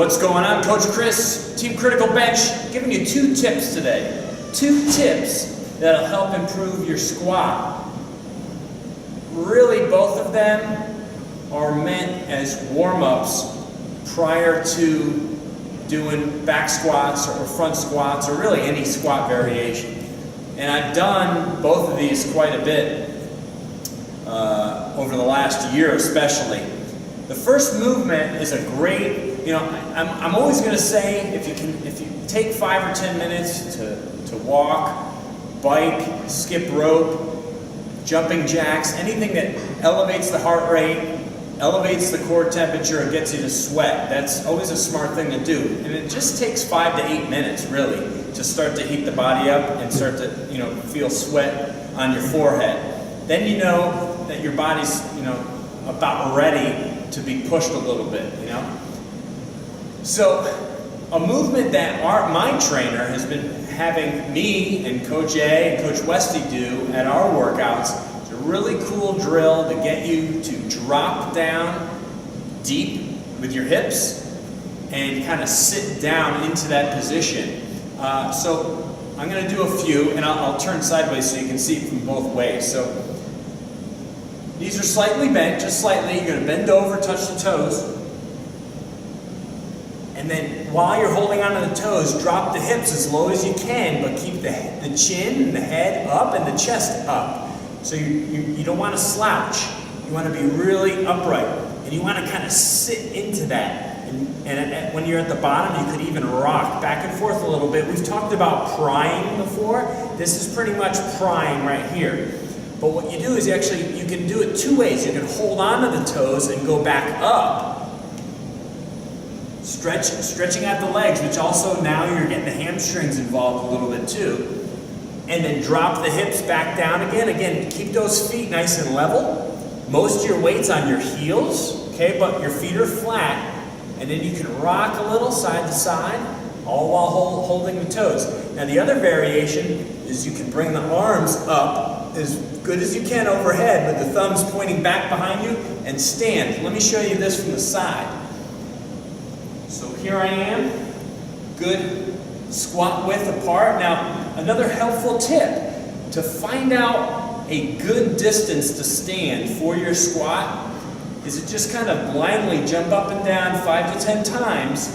What's going on? Coach Chris, Team Critical Bench, giving you 2 tips today. 2 tips that'll help improve your squat. Really, both of them are meant as warm-ups prior to doing back squats or front squats or really any squat variation. And I've done both of these quite a bit over the last year especially. The first movement is a great, I'm always going to say if you take 5 or 10 minutes to walk, bike, skip rope, jumping jacks, anything that elevates the heart rate, elevates the core temperature, and gets you to sweat. That's always a smart thing to do. And it just takes 5 to 8 minutes really to start to heat the body up and start to feel sweat on your forehead. Then you know that your body's about ready to be pushed a little bit, So a movement that my trainer has been having me and Coach A and Coach Westy do at our workouts is a really cool drill to get you to drop down deep with your hips and kind of sit down into that position. So I'm going to do a few, and I'll turn sideways so you can see it from both ways. So these are slightly bent, just slightly. You're going to bend over, touch the toes. And then while you're holding onto the toes, drop the hips as low as you can, but keep the chin and the head up and the chest up. So you don't want to slouch. You want to be really upright. And you want to kind of sit into that. And when you're at the bottom, you could even rock back and forth a little bit. We've talked about prying before. This is pretty much prying right here. But what you do is you can do it 2 ways. You can hold on to the toes and go back up, stretching out the legs, which also now you're getting the hamstrings involved a little bit too. And then drop the hips back down again. Again, keep those feet nice and level. Most of your weight's on your heels, okay, but your feet are flat. And then you can rock a little side to side, all while holding the toes. Now the other variation is you can bring the arms up as good as you can overhead with the thumbs pointing back behind you and stand. Let me show you this from the side. So here I am, good squat width apart. Now another helpful tip to find out a good distance to stand for your squat is to just kind of blindly jump up and down 5 to 10 times.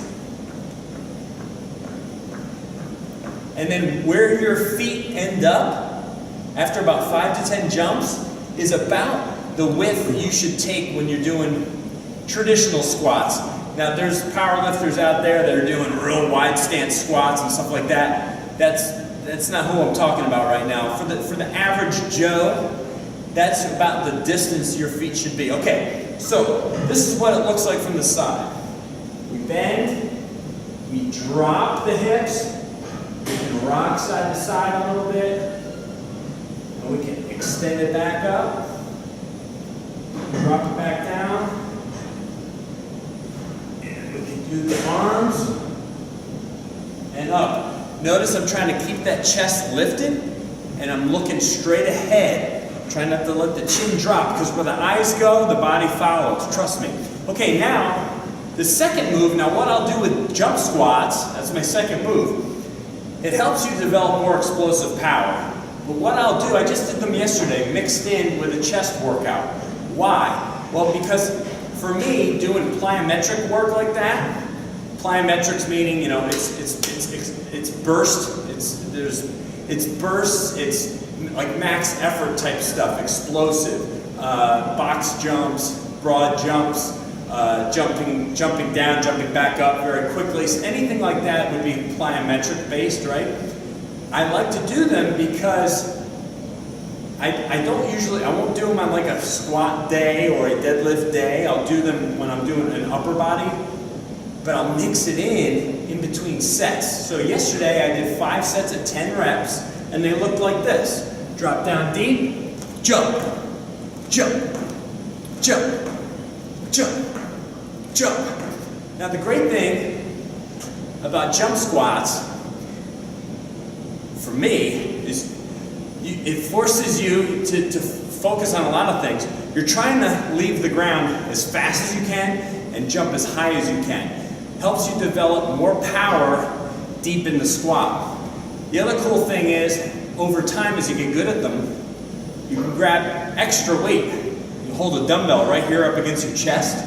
And then where your feet end up after about 5 to 10 jumps is about the width you should take when you're doing traditional squats. Now there's powerlifters out there that are doing real wide stance squats and stuff like that. That's not who I'm talking about right now. For the average Joe, that's about the distance your feet should be. Okay, so this is what it looks like from the side. We bend, we drop the hips, we can rock side to side a little bit, and we can extend it back up, drop it back down, and we can do the arms, and up. Notice I'm trying to keep that chest lifted, and I'm looking straight ahead. Try not to let the chin drop, because where the eyes go, the body follows. Trust me. Okay, now, the second move, now what I'll do with jump squats, that's my second move, it helps you develop more explosive power. But what I'll do, I just did them yesterday, mixed in with a chest workout. Why? Well, because for me, doing plyometric work like that, plyometrics meaning, it's burst, it's bursts, it's like max effort type stuff, explosive, box jumps, broad jumps, jumping down, jumping back up very quickly. So anything like that would be plyometric based, right? I like to do them because I won't do them on like a squat day or a deadlift day. I'll do them when I'm doing an upper body, but I'll mix it in between sets. So yesterday I did 5 sets at 10 reps, and they looked like this. Drop down deep, jump, jump, jump, jump, jump. Now the great thing about jump squats, for me, is it forces you to focus on a lot of things. You're trying to leave the ground as fast as you can and jump as high as you can. helps you develop more power deep in the squat. The other cool thing is, over time as you get good at them, you can grab extra weight. You hold a dumbbell right here up against your chest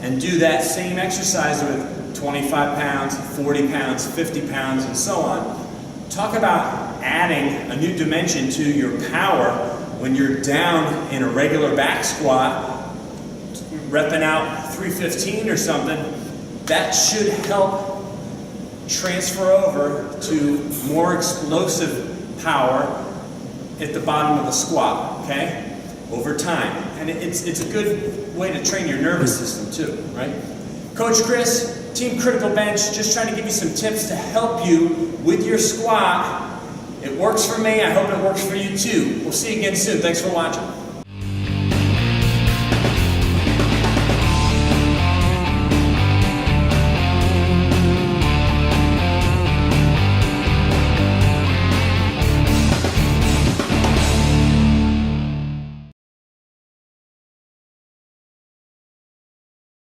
and do that same exercise with 25 pounds, 40 pounds, 50 pounds, and so on. Talk about adding a new dimension to your power when you're down in a regular back squat, repping out 315 or something. That should help transfer over to more explosive power at the bottom of the squat, okay? Over time. And it's a good way to train your nervous system too, right? Coach Chris, Team Critical Bench, just trying to give you some tips to help you with your squat. It works for me. I hope it works for you too. We'll see you again soon. Thanks for watching.